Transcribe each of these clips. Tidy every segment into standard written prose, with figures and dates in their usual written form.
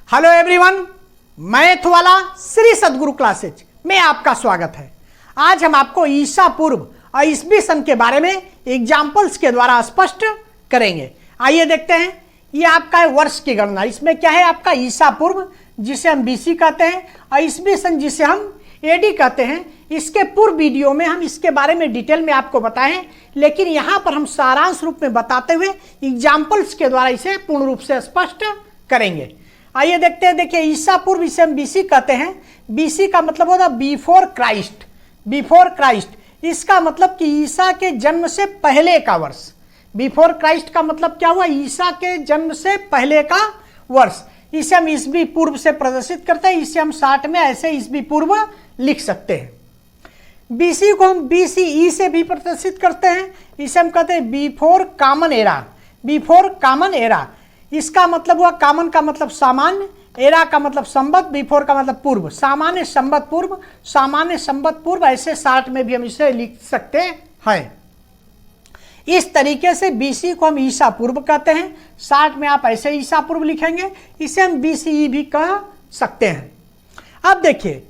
Hello everyone, math वाला श्री सद्गुरु classes में आपका स्वागत है। आज हम आपको ईसा पूर्व और ईसवी सन के बारे में एग्जाम्पल्स के द्वारा स्पष्ट करेंगे। आइए देखते हैं। ये आपका है वर्ष की गणना। इसमें क्या है आपका ईसा पूर्व, जिसे हम बीसी कहते हैं, और ईसवी सन जिसे हम एडी कहते हैं। इसके पूर्व वीडियो में हम इसके बारे में डिटेल में आपको बताएं, लेकिन यहाँ पर हम सारांश रूप में बताते हुए एग्जाम्पल्स के द्वारा इसे पूर्ण रूप से स्पष्ट करेंगे। आइए देखते हैं। देखिए, ईसा पूर्व इसे हम बीसी कहते हैं। बीसी का मतलब होता है बिफोर क्राइस्ट। बिफोर क्राइस्ट इसका मतलब कि ईसा के जन्म से पहले का वर्ष। बिफोर क्राइस्ट का मतलब क्या हुआ? ईसा के जन्म से पहले का वर्ष। इसे हम ईसवी पूर्व से प्रदर्शित करते हैं। इसे हम 60 में ऐसे ईसवी पूर्व लिख सकते हैं। बीसी को हम बीसीई से भी प्रदर्शित करते हैं। इसे हम कहते हैं before common era. Before common era इसका मतलब हुआ, कॉमन का मतलब सामान्य, एरा का मतलब संवत, बिफोर का मतलब पूर्व। सामान्य संवत पूर्व, सामान्य संवत पूर्व, ऐसे 60 में भी हम इसे लिख सकते हैं। इस तरीके से बीसी को हम ईसा पूर्व कहते हैं। 60 में आप ऐसे ईसा पूर्व लिखेंगे। इसे हम बीसीई भी कह सकते हैं। अब देखिए,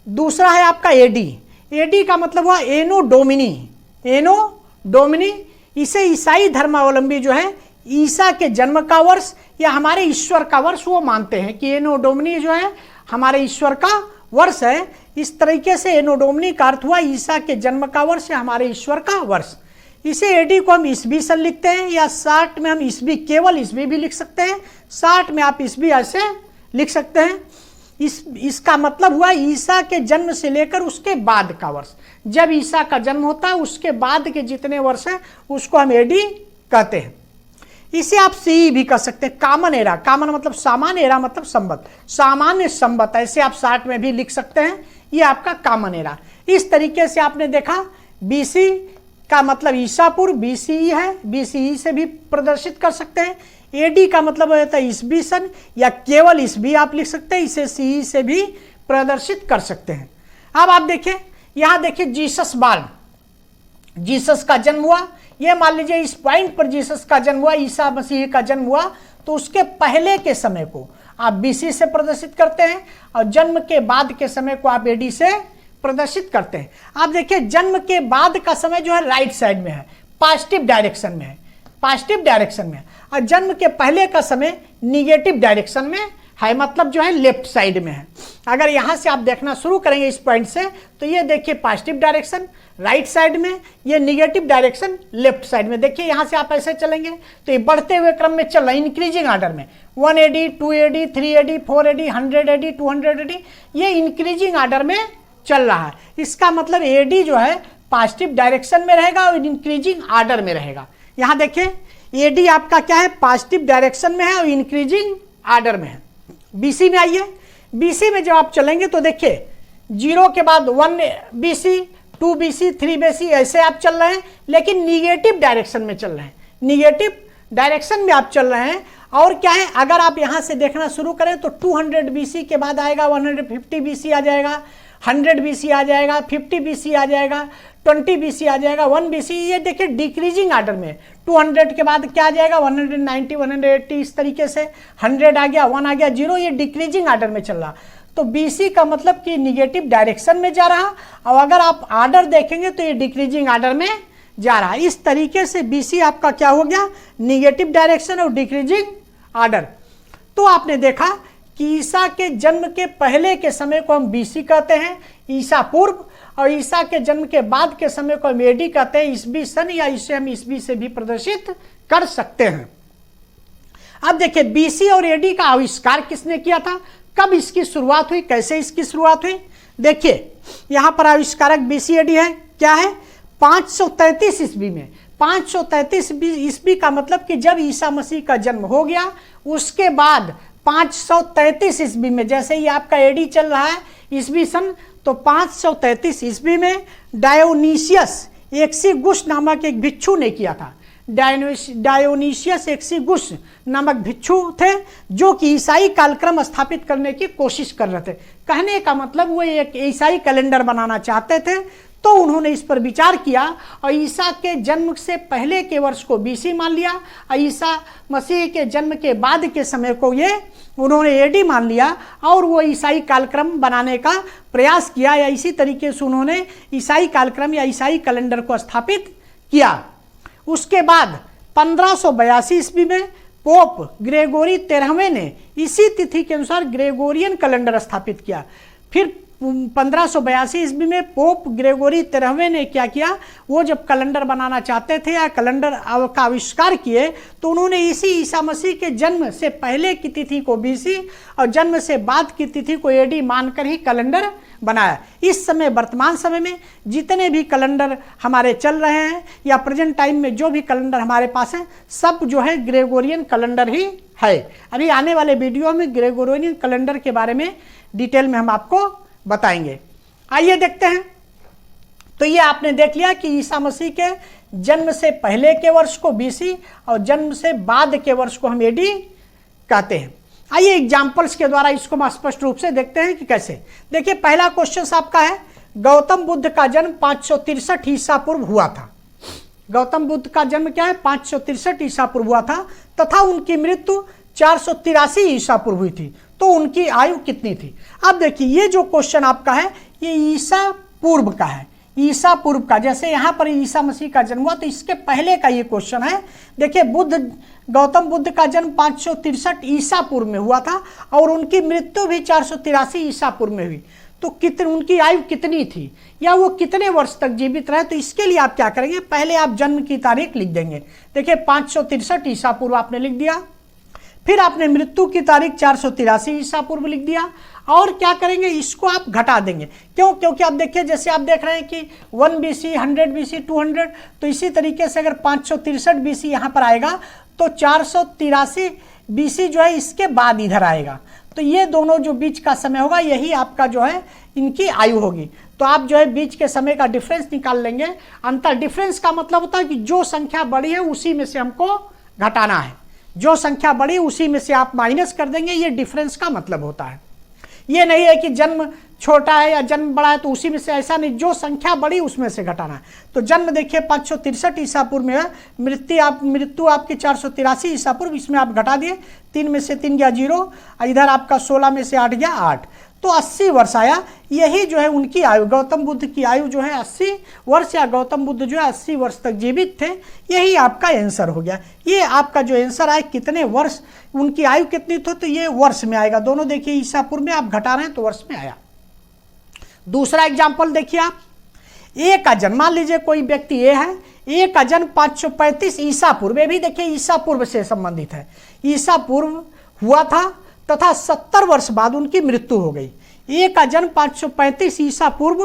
दूसरा है आपका एडी। एडी का मतलब हुआ एनो डोमिनी। एनो डोमिनी इसे ईसाई धर्मावलंबी जो है ईसा के जन्म का वर्ष या हमारे ईश्वर का वर्ष वो मानते हैं कि एनो डोमिनी जो है हमारे ईश्वर का वर्ष है। इस तरीके से एनो डोमिनी का अर्थ हुआ ईसा के जन्म का वर्ष या हमारे ईश्वर का वर्ष। इसे एडी को हम ईसवी सन लिखते हैं, या 60 में हम ईसवी, केवल ईसवी भी लिख सकते हैं। 60 में आप ईसवी ऐसे लिख सकते हैं। इसका मतलब हुआ ईसा के जन्म से लेकर उसके बाद का वर्ष। जब ईसा का जन्म होता है उसके बाद के जितने वर्ष हैं उसको हम एडी कहते हैं। इसे आप सी भी कह सकते हैं। कॉमन एरा, कॉमन मतलब सामान्य, एरा मतलब संवत, सामान्य संवत, ऐसे आप 60 में भी लिख सकते हैं। ये आपका कॉमन एरा। इस तरीके से आपने देखा बीसी का मतलब ईसा पूर्व, बीसीई है, बीसीई से भी प्रदर्शित कर सकते हैं। एडी का मतलब होता है ईसवी सन या केवल ईसवी आप लिख सकते हैं। इसे सीई से भी प्रदर्शित कर सकते हैं। अब आप देखिए, यहां देखिए जीसस बॉर्न, जीसस का जन्म हुआ। ये मान लीजिए इस पॉइंट पर जीसस का जन्म हुआ, ईसा मसीह का जन्म हुआ, तो उसके पहले के समय को आप बीसी से प्रदर्शित करते हैं और जन्म के बाद के समय को आप एडी से प्रदर्शित करते हैं। आप देखिए, जन्म के बाद का समय जो है राइट साइड में है, पॉजिटिव डायरेक्शन में है, पॉजिटिव डायरेक्शन में है, और जन्म के पहले का समय निगेटिव डायरेक्शन में है, मतलब जो है लेफ्ट साइड में है। अगर यहाँ से आप देखना शुरू करेंगे इस पॉइंट से, तो ये देखिए पॉजिटिव डायरेक्शन राइट साइड में, ये निगेटिव डायरेक्शन लेफ्ट साइड में। देखिए यहाँ से आप ऐसे चलेंगे तो ये बढ़ते हुए क्रम में चल रहा है, इंक्रीजिंग ऑर्डर में। 1 AD, 2 AD, 3 AD, 4 AD, 100 AD, 200 AD, ये इंक्रीजिंग ऑर्डर में चल रहा है। इसका मतलब एडी जो है पॉजिटिव डायरेक्शन में रहेगा और इंक्रीजिंग ऑर्डर में रहेगा। यहाँ देखिए, एडी आपका क्या है, पॉजिटिव डायरेक्शन में है और इंक्रीजिंग ऑर्डर में है। बीसी में आइए, बीसी में जब आप चलेंगे तो देखिए 0 के बाद 1 BC, 2 BC, 3 BC, ऐसे आप चल रहे हैं, लेकिन निगेटिव डायरेक्शन में चल रहे हैं। निगेटिव डायरेक्शन में आप चल रहे हैं। और क्या है, अगर आप यहाँ से देखना शुरू करें तो 200 BC के बाद आएगा 150 BC आ जाएगा, 100 BC आ जाएगा, 50 BC आ जाएगा, 20 BC आ जाएगा, 1 BC। ये देखिए डिक्रीजिंग ऑर्डर में। 200 के बाद क्या आ जाएगा, 190, 180, इस तरीके से 100 आ गया, 1 आ गया, 0, ये डिक्रीजिंग ऑर्डर में चल रहा। तो बीसी का मतलब कि निगेटिव डायरेक्शन में जा रहा, और अगर आप ऑर्डर देखेंगे तो ये डिक्रीजिंग ऑर्डर में जा रहा है। इस तरीके से बीसी आपका क्या हो गया, निगेटिव डायरेक्शन और डिक्रीजिंग ऑर्डर। तो आपने देखा कि ईसा के जन्म के पहले के समय को हम बीसी कहते हैं, ईसा पूर्व, और ईसा के जन्म के बाद के समय को हम एडी कहते हैं, ईसवी सन, या इसे हम ईसवी से भी प्रदर्शित कर सकते हैं। अब देखिए, बीसी और एडी का आविष्कार किसने किया था, कब इसकी शुरुआत हुई, कैसे इसकी शुरुआत हुई? देखिए यहां पर आविष्कारक बीसी एडी है, क्या है, 533 ईस्वी में। 533 ईस्वी का मतलब कि जब ईसा मसीह का जन्म हो गया उसके बाद 533 ईस्वी में, जैसे ही आपका एडी चल रहा है ईसवी सन, तो 533 ईस्वी में डायोनीसियस एक्सीगुस नामक एक भिक्षु ने किया था। डायोनीसियस एक्सीगुस नामक भिक्षु थे जो कि ईसाई कालक्रम स्थापित करने की कोशिश कर रहे थे। कहने का मतलब वो एक ईसाई कैलेंडर बनाना चाहते थे। तो उन्होंने इस पर विचार किया और ईसा के जन्म से पहले के वर्ष को BC मान लिया और ईसा मसीह के जन्म के बाद के समय को ये उन्होंने AD मान लिया और वो ईसाई कालक्रम बनाने का प्रयास किया, या इसी तरीके से उन्होंने ईसाई कालक्रम या ईसाई कैलेंडर को स्थापित किया। उसके बाद 1582 ईस्वी में पोप ग्रेगोरी 13वें ने इसी तिथि के अनुसार ग्रेगोरियन कैलेंडर स्थापित किया। फिर 1582 ईस्वी में पोप ग्रेगोरी 13वें ने क्या किया, वो जब कैलेंडर बनाना चाहते थे या कैलेंडर का आविष्कार किए तो उन्होंने इसी ईसा मसीह के जन्म से पहले की तिथि को BC और जन्म से बाद की तिथि को AD मानकर ही कैलेंडर बनाया। इस समय वर्तमान समय में जितने भी कैलेंडर हमारे चल रहे हैं या प्रेजेंट टाइम में जो भी कैलेंडर हमारे पास है सब जो है ग्रेगोरियन कैलेंडर ही है। अभी आने वाले वीडियो में ग्रेगोरियन कैलेंडर के बारे में डिटेल में हम आपको बताएंगे। आइए देखते हैं। तो ये आपने देख लिया कि ईसा मसीह के जन्म से पहले के वर्ष को BC और जन्म से बाद के वर्ष को हम AD कहते हैं। आइए एग्जाम्पल्स के द्वारा इसको हम स्पष्ट रूप से देखते हैं कि कैसे। देखिए पहला क्वेश्चन आपका है, गौतम बुद्ध का जन्म 563 ईसा पूर्व हुआ था। गौतम बुद्ध का जन्म क्या है, 563 ईसा पूर्व हुआ था तथा उनकी मृत्यु 483 ईसा पूर्व हुई थी। तो उनकी आयु कितनी थी। अब देखिए ये जो क्वेश्चन आपका है ये ईसा पूर्व का है, ईसा पूर्व का। जैसे यहाँ पर ईसा मसीह का जन्म हुआ तो इसके पहले का ये क्वेश्चन है। देखिए गौतम बुद्ध का जन्म 563 ईसा पूर्व में हुआ था और उनकी मृत्यु भी 483 ईसा पूर्व में हुई। तो उनकी आयु कितनी थी या वो कितने वर्ष तक जीवित रहे। तो इसके लिए आप क्या करेंगे, पहले आप जन्म की तारीख लिख देंगे। देखिए 563 ईसा पूर्व आपने लिख दिया, फिर आपने मृत्यु की तारीख 483 ईसा पूर्व लिख दिया और क्या करेंगे, इसको आप घटा देंगे। क्यों, क्योंकि आप देखिए जैसे आप देख रहे हैं कि 1 BC 100 BC 200, तो इसी तरीके से अगर 563 BC यहाँ पर आएगा तो 483 BC जो है इसके बाद इधर आएगा। तो ये दोनों जो बीच का समय होगा यही आपका जो है इनकी आयु होगी। तो आप जो है बीच के समय का डिफरेंस निकाल लेंगे। अंतर डिफरेंस का मतलब होता है कि जो संख्या बड़ी है उसी में से हमको घटाना है, जो संख्या बड़ी उसी में से आप माइनस कर देंगे। ये डिफरेंस का मतलब होता है। ये नहीं है कि जन्म छोटा है या जन्म बड़ा है तो उसी में से, ऐसा नहीं, जो संख्या बड़ी उसमें से घटाना है। तो जन्म देखिए 563 ईसा पूर्व में है, मृत्यु आपकी 483 ईसा पूर्व, इसमें आप घटा दिए, 3 में से 3 गया 0, इधर आपका 16 में से 8 गया 8, तो 80 वर्ष आया। यही जो है उनकी आयु, गौतम बुद्ध की आयु जो है 80 वर्ष, या गौतम बुद्ध जो है 80 वर्ष तक जीवित थे। यही आपका आंसर हो गया। ये आपका जो आंसर आया कितने वर्ष उनकी आयु कितनी थी, तो ये वर्ष में आएगा। दोनों देखिए ईसा पूर्व में आप घटा रहे हैं तो वर्ष में आया। दूसरा एग्जाम्पल देखिए आप, ए का जन्म, मान लीजिए कोई व्यक्ति ए है, ए का जन्म 535 ईसा पूर्व, भी देखिए ईसा पूर्व से संबंधित है, ईसा पूर्व हुआ था तथा 70 वर्ष बाद उनकी मृत्यु हो गई। ए का जन्म 535 ईसा पूर्व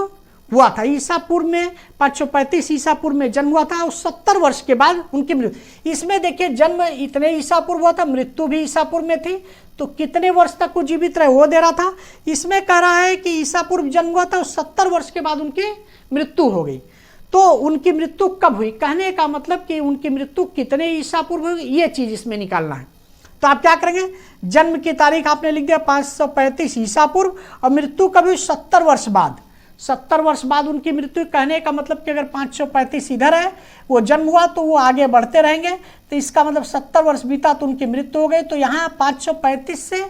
हुआ था, ईसा पूर्व में 535 ईसा पूर्व में जन्म हुआ था और 70 वर्ष के बाद उनकी मृत्यु। इसमें देखिए जन्म इतने ईसा पूर्व हुआ था, मृत्यु भी ईसा पूर्व में थी, तो कितने वर्ष तक वो जीवित रहे वो दे रहा था। इसमें कह रहा है कि ईसा पूर्व जन्म हुआ था और 70 वर्ष के बाद उनकी मृत्यु हो गई। तो उनकी मृत्यु कब हुई, कहने का मतलब कि उनकी मृत्यु कितने ईसा पूर्व हुई, ये चीज इसमें निकालना है। तो आप क्या करेंगे, जन्म की तारीख आपने लिख दिया 535 ईसा पूर्व और मृत्यु कभी 70 वर्ष बाद, 70 वर्ष बाद उनकी मृत्यु। कहने का मतलब कि अगर 535 इधर है, वो जन्म हुआ तो वो आगे बढ़ते रहेंगे, तो इसका मतलब 70 वर्ष बीता तो उनकी मृत्यु हो गई। तो यहाँ 535 से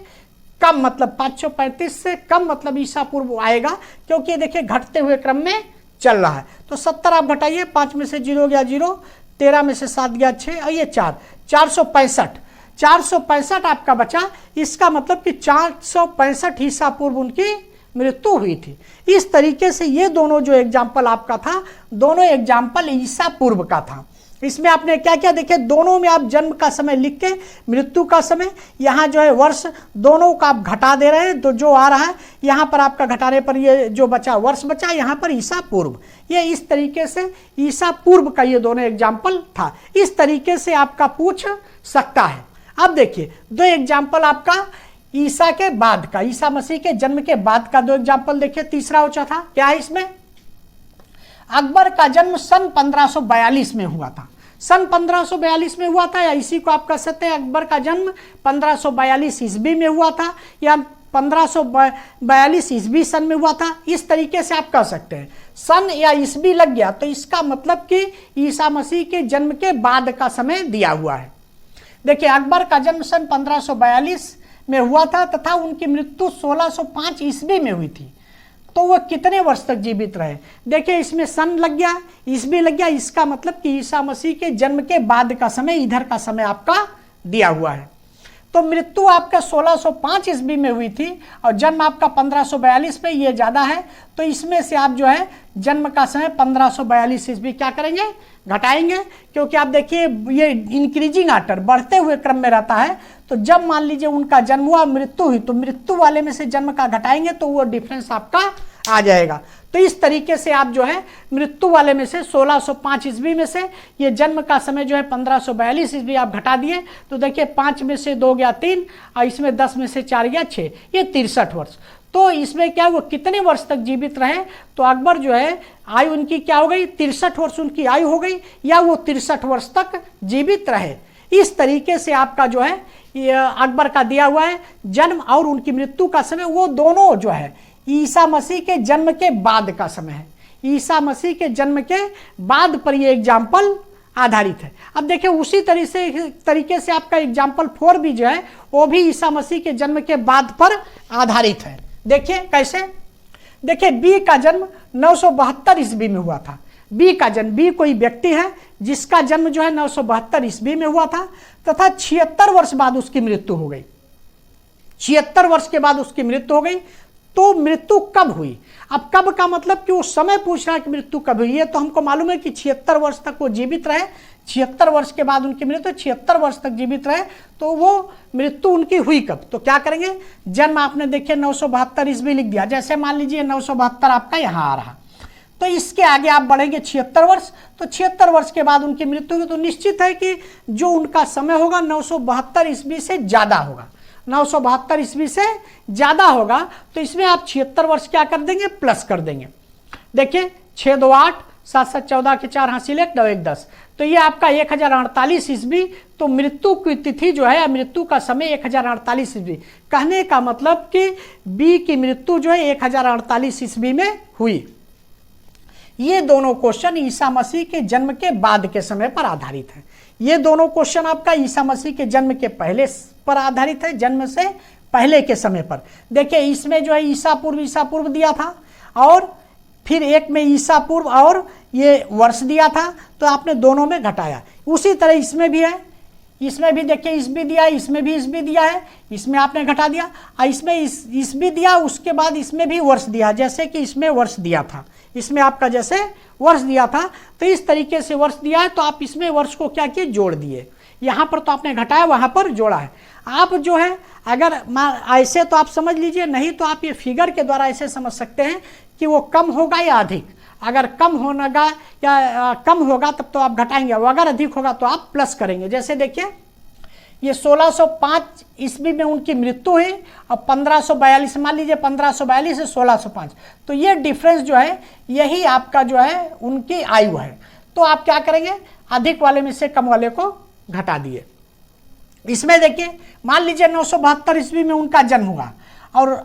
कम, मतलब 535 से कम मतलब ईसा पूर्व आएगा, क्योंकि ये देखिए घटते हुए क्रम में चल रहा है। तो 70 आप घटाइए, 5 में से 0 गया 0, 13 में से 7 गया 6 और ये 4, 465 आपका बचा। इसका मतलब कि 465 ईसा पूर्व उनकी मृत्यु हुई थी। इस तरीके से ये दोनों जो एग्जाम्पल आपका था, दोनों एग्जाम्पल ईसा पूर्व का था। इसमें आपने क्या क्या देखिए, दोनों में आप जन्म का समय लिख के मृत्यु का समय, यहाँ जो है वर्ष, दोनों का आप घटा दे रहे हैं। तो जो आ रहा है यहाँ पर आपका घटाने पर ये जो बचा वर्ष बचा, यहाँ पर ईसा पूर्व। ये इस तरीके से ईसा पूर्व का ये दोनों एग्जाम्पल था। इस तरीके से आपका पूछ सकता है। अब देखिए 2 एग्जाम्पल आपका ईसा के बाद का, ईसा मसीह के जन्म के बाद का 2 एग्जाम्पल देखिए। तीसरा और चौथा क्या है इसमें, अकबर का जन्म सन 1542 में हुआ था। सन 1542 में हुआ था, या इसी को आप कह सकते हैं अकबर का जन्म 1542 ईस्वी में हुआ था, या 1542 ईस्वी सन में हुआ था, इस तरीके से आप कह सकते हैं। सन या ईस्वी लग गया तो इसका मतलब कि ईसा मसीह के जन्म के बाद का समय दिया हुआ है। देखिए, अकबर का जन्म सन 1542 में हुआ था तथा उनकी मृत्यु 1605 ईस्वी में हुई थी। तो वह कितने वर्ष तक जीवित रहे? देखिए, इसमें सन लग गया, ईस्वी लग गया, इसका मतलब कि ईसा मसीह के जन्म के बाद का समय, इधर का समय आपका दिया हुआ है। तो मृत्यु आपका 1605 ईस्वी में हुई थी और जन्म आपका 1542 में, ये ज़्यादा है। तो इसमें से आप जो है जन्म का समय 1542 ईस्वी क्या करेंगे? घटाएंगे, क्योंकि आप देखिए ये इंक्रीजिंग आर्डर, बढ़ते हुए क्रम में रहता है। तो जब मान लीजिए उनका जन्म हुआ, मृत्यु हुई, तो मृत्यु वाले में से जन्म का घटाएंगे तो वो डिफरेंस आपका आ जाएगा। तो इस तरीके से आप जो है मृत्यु वाले में से 1605 ईस्वी में से ये जन्म का समय जो है 1542 ईस्वी आप घटा दिए तो देखिए 5 में से 2 गया 3 और इसमें 10 में से 4 गया 6, ये 63 वर्ष। तो इसमें क्या वो कितने वर्ष तक जीवित रहे? तो अकबर जो है आयु उनकी क्या हो गई? 63 वर्ष उनकी आयु हो गई, या वो 63 वर्ष तक जीवित रहे। इस तरीके से आपका जो है ये अकबर का दिया हुआ है जन्म और उनकी मृत्यु का समय, वो दोनों जो है ईसा मसीह के जन्म के बाद का समय है। ईसा मसीह के जन्म के बाद पर ये एग्जाम्पल आधारित है। अब देखिए उसी तरीके से आपका एग्जाम्पल 4 भी जो है वो भी ईसा मसीह के जन्म के बाद पर आधारित है। देखिए कैसे? देखिए, बी का जन्म 972 ईस्वी में हुआ था। बी का जन्म, बी कोई व्यक्ति है जिसका जन्म जो है 972 ईस्वी में हुआ था तथा 76 वर्ष बाद उसकी मृत्यु हो गई। 76 वर्ष के बाद उसकी मृत्यु हो गई। तो मृत्यु कब हुई? अब कब का मतलब कि वो समय पूछ रहा है कि मृत्यु कब हुई है, तो हमको मालूम है कि 76 वर्ष तक वो जीवित रहे। 76 वर्ष के बाद उनकी मृत्यु, 76 वर्ष तक जीवित रहे, तो वो मृत्यु उनकी हुई कब? तो क्या करेंगे? जन्म आपने देखिए 972 ईस्वी लिख दिया, जैसे मान लीजिए 972 आपका यहाँ आ रहा, तो इसके आगे आप बढ़ेंगे 76 वर्ष, तो 76 वर्ष के बाद उनकी मृत्यु हुई। तो निश्चित है कि जो उनका समय होगा 972 ईस्वी से ज़्यादा होगा, 972 ईस्वी से ज़्यादा होगा। तो इसमें आप 76 वर्ष क्या कर देंगे? प्लस कर देंगे। देखिए 6 2 8, 7 7 14 के 4 हासिल 1 9 1 10, तो ये आपका 1048 ईस्वी। तो मृत्यु की तिथि जो है, मृत्यु का समय 1048 ईस्वी। कहने का मतलब कि बी की मृत्यु जो है 1048 ईस्वी में हुई। ये दोनों क्वेश्चन ईसा मसीह के जन्म के बाद के समय पर आधारित है। ये दोनों क्वेश्चन आपका ईसा मसीह के जन्म के पहले पर आधारित है, जन्म से पहले के समय पर। देखिए इसमें जो है ईसा पूर्व दिया था और फिर एक में ईसा पूर्व और ये वर्ष दिया था, तो आपने दोनों में घटाया। उसी तरह इसमें भी है, इसमें भी देखिए ईस्वी दिया है, इसमें भी ईस्वी दिया है, इसमें आपने घटा दिया। और इसमें ईस्वी दिया, उसके बाद इसमें भी वर्ष दिया, जैसे कि इसमें वर्ष दिया था, इसमें आपका जैसे वर्ष दिया था, तो इस तरीके से वर्ष दिया है। तो आप इसमें वर्ष को क्या किए? जोड़ दिए। यहाँ पर तो आपने घटाया, वहाँ पर जोड़ा है। आप जो है अगर ऐसे तो आप समझ लीजिए, नहीं तो आप ये फिगर के द्वारा ऐसे समझ सकते हैं कि वो कम होगा या अधिक। अगर कम होगा या कम होगा तब तो आप घटाएंगे, और अगर अधिक होगा तो आप प्लस करेंगे। जैसे देखिए ये 1605 ईस्वी में उनकी मृत्यु हुई और 1542, मान लीजिए 1542 से 1605, तो ये डिफरेंस जो है यही आपका जो है उनकी आयु है। तो आप क्या करेंगे? अधिक वाले में से कम वाले को घटा दिए। इसमें देखिए मान लीजिए 972 ईस्वी में उनका जन्म हुआ और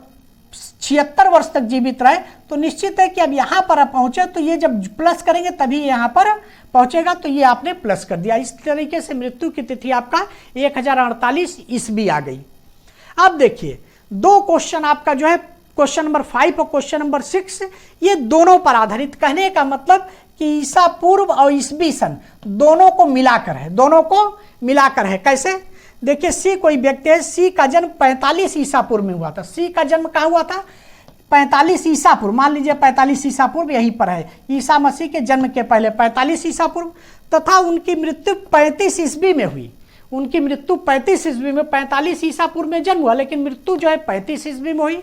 76 वर्ष तक जीवित रहे, तो निश्चित है कि अब यहाँ पर आप पहुँचे तो ये जब प्लस करेंगे तभी यहाँ पर पहुँचेगा, तो ये आपने प्लस कर दिया। इस तरीके से मृत्यु की तिथि आपका 1048 ईस्वी आ गई। अब देखिए दो क्वेश्चन आपका जो है क्वेश्चन नंबर 5 और क्वेश्चन नंबर 6, ये दोनों पर आधारित। कहने का मतलब कि ईसा पूर्व और ईस्वी सन दोनों को मिलाकर है, दोनों को मिलाकर है। कैसे? देखिए सी कोई व्यक्ति है, सी का जन्म 45 ईसा पूर्व में हुआ था। सी का जन्म कहाँ हुआ था? 45 ईसा पूर्व, मान लीजिए 45 ईसा पूर्व यहीं पर है, ईसा मसीह के जन्म के पहले 45 ईसा पूर्व, तथा उनकी मृत्यु 35 ईस्वी में हुई। उनकी मृत्यु 35 ईस्वी में, 45 ईसा पूर्व में जन्म हुआ लेकिन मृत्यु जो है 35 ईस्वी में हुई।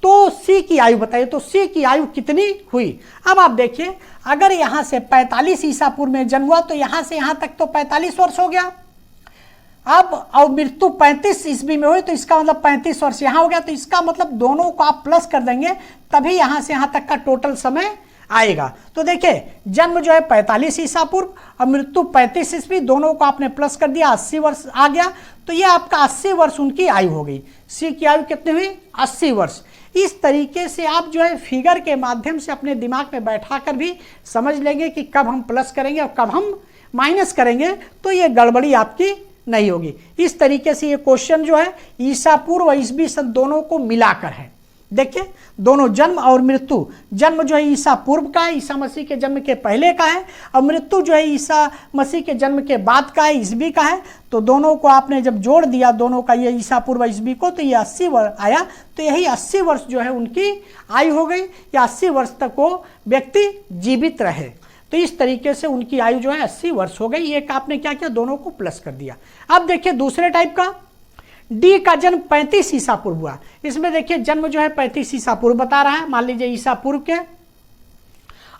तो सी की आयु बताइए, तो सी की आयु कितनी हुई? अब आप देखिए अगर यहाँ से 45 ईसा पूर्व में जन्म हुआ तो यहाँ से यहाँ तक तो 45 वर्ष हो गया। अब और मृत्यु 35 ईस्वी में हुई तो इसका मतलब 35 वर्ष यहाँ हो गया। तो इसका मतलब दोनों को आप प्लस कर देंगे तभी यहाँ से यहाँ तक का टोटल समय आएगा। तो देखिए जन्म जो है 45 ईसा पूर्व और मृत्यु 35 ईस्वी, दोनों को आपने प्लस कर दिया, 80 वर्ष आ गया। तो ये आपका 80 वर्ष उनकी आयु हो गई। सी की आयु कितनी हुई? 80 वर्ष। इस तरीके से आप जो है फिगर के माध्यम से अपने दिमाग में बैठा कर भी समझ लेंगे कि कब हम प्लस करेंगे और कब हम माइनस करेंगे, तो ये गड़बड़ी आपकी नहीं होगी। इस तरीके से ये क्वेश्चन जो है ईसा पूर्व और ईसवी सन दोनों को मिलाकर है। देखिए दोनों जन्म और मृत्यु, जन्म जो है ईसा पूर्व का है, ईसा मसीह के जन्म के पहले का है, और मृत्यु जो है ईसा मसीह के जन्म के बाद का है, ईसवी का है। तो दोनों को आपने जब जोड़ दिया, दोनों का ये ईसा पूर्व ईसवी को, तो ये 80 वर्ष आया। तो यही 80 वर्ष जो है उनकी आयु हो गई, या 80 वर्ष तक वो व्यक्ति जीवित रहे। तो इस तरीके से उनकी आयु जो है 80 वर्ष हो गई। एक आपने क्या किया, दोनों को प्लस कर दिया। अब देखिए दूसरे टाइप का, डी का जन्म 35 ईसा पूर्व हुआ। इसमें देखिए जन्म जो है 35 ईसा पूर्व बता रहा है, मान लीजिए ईसा पूर्व के,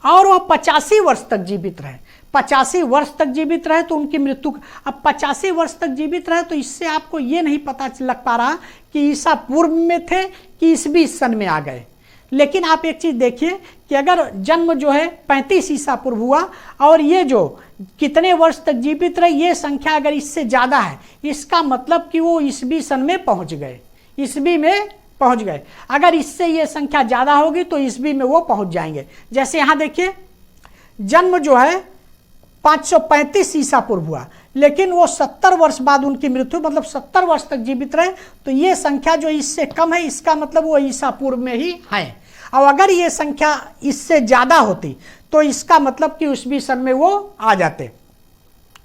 और वह 85 वर्ष तक जीवित रहे। 85 वर्ष तक जीवित रहे तो उनकी मृत्यु, अब 85 वर्ष तक जीवित रहे तो इससे आपको ये नहीं पता लग पा रहा कि ईसा पूर्व में थे कि ईसवी सन में आ गए। लेकिन आप एक चीज देखिए कि अगर जन्म जो है 35 ईसा पूर्व हुआ और ये जो कितने वर्ष तक जीवित रहे, ये संख्या अगर इससे ज्यादा है, इसका मतलब कि वो ईसवी सन में पहुंच गए, ईसवी में पहुंच गए। अगर इससे ये संख्या ज्यादा होगी तो ईसवी में वो पहुंच जाएंगे। जैसे यहां देखिए जन्म जो है 535 ईसा पूर्व हुआ, लेकिन वो 70 वर्ष बाद उनकी मृत्यु, मतलब 70 वर्ष तक जीवित रहे। तो ये संख्या जो इससे कम है, इसका मतलब वो ईसा पूर्व में ही है। और अगर ये संख्या इससे ज्यादा होती तो इसका मतलब कि ईसवी सन में वो आ जाते।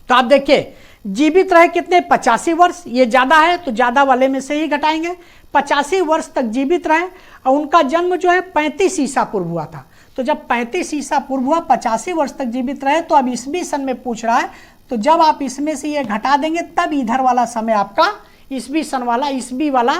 तो आप देखिए जीवित रहे कितने, 85 वर्ष, ये ज्यादा है तो ज्यादा वाले में से ही घटाएंगे। 85 वर्ष तक जीवित रहे और उनका जन्म जो है 35 ईसा पूर्व हुआ था। तो जब 35 ईसा पूर्व हुआ, 85 वर्ष तक जीवित रहे, तो अब ईसवी सन में पूछ रहा है। तो जब आप इसमें से ये घटा देंगे तब इधर वाला समय आपका ईसवी सन वाला, ईसवी वाला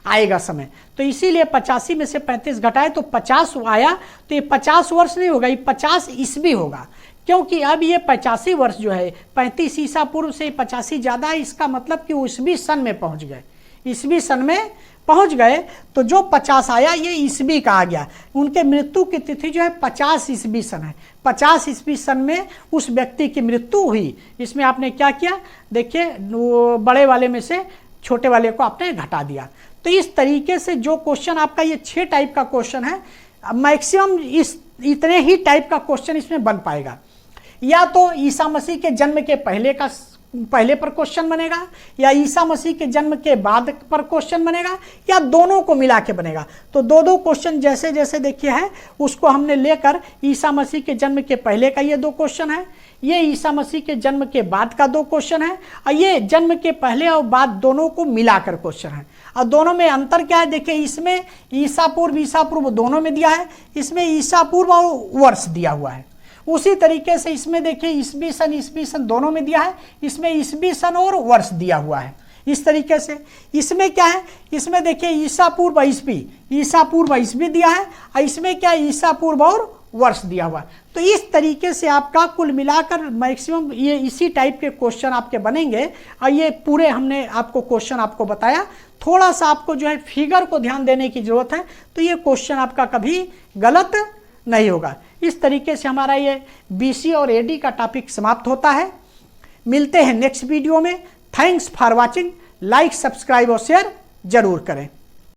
आएगा समय। तो इसीलिए 85 में से 35 घटाए तो 50 आया। तो ये 50 वर्ष नहीं होगा, ये 50 ईसवी होगा, क्योंकि अब ये 85 वर्ष जो है 35 ईसा पूर्व से 85 ज्यादा है। इसका मतलब कि वो ईसवी सन में पहुंच गए, ईसवी सन में पहुंच गए। तो जो 50 आया ये ईसवी का आ गया। उनके मृत्यु की तिथि जो है 50 ईसवी सन है। 50 ईसवी सन में उस व्यक्ति की मृत्यु हुई। इसमें आपने क्या किया, देखिए बड़े वाले में से छोटे वाले को आपने घटा दिया। तो इस तरीके से जो क्वेश्चन आपका, ये 6 टाइप का क्वेश्चन है, मैक्सिमम इतने ही टाइप का क्वेश्चन इसमें बन पाएगा। या तो ईसा मसीह के जन्म के पहले पर क्वेश्चन बनेगा, या ईसा मसीह के जन्म के बाद पर क्वेश्चन बनेगा, या दोनों को मिला के बनेगा। तो दो क्वेश्चन जैसे जैसे देखिए है, उसको हमने लेकर ईसा मसीह के जन्म के पहले का ये 2 क्वेश्चन है, ये ईसा मसीह के जन्म के बाद का 2 क्वेश्चन है, और ये जन्म के पहले और बाद दोनों को मिलाकर क्वेश्चन है। और दोनों में अंतर क्या है, देखिए इसमें ईसा पूर्व दोनों में दिया है, इसमें ईसा पूर्व और वर्ष दिया हुआ है। उसी तरीके से इसमें देखिए ईसवी सन दोनों में दिया है, इसमें ईसवी सन और वर्ष दिया हुआ है। इस तरीके से इसमें क्या है, इसमें देखिए ईसा पूर्व ईसवी दिया है, और इसमें क्या है, ईसा पूर्व और वर्ष दिया हुआ है। तो इस तरीके से आपका कुल मिलाकर मैक्सिमम ये इसी टाइप के क्वेश्चन आपके बनेंगे। और ये पूरे हमने आपको क्वेश्चन आपको बताया। थोड़ा सा आपको जो है फिगर को ध्यान देने की जरूरत है, तो ये क्वेश्चन आपका कभी गलत नहीं होगा। इस तरीके से हमारा ये बीसी और एडी का टॉपिक समाप्त होता है। मिलते हैं नेक्स्ट वीडियो में। Thanks for watching. Like, subscribe और शेयर जरूर करें।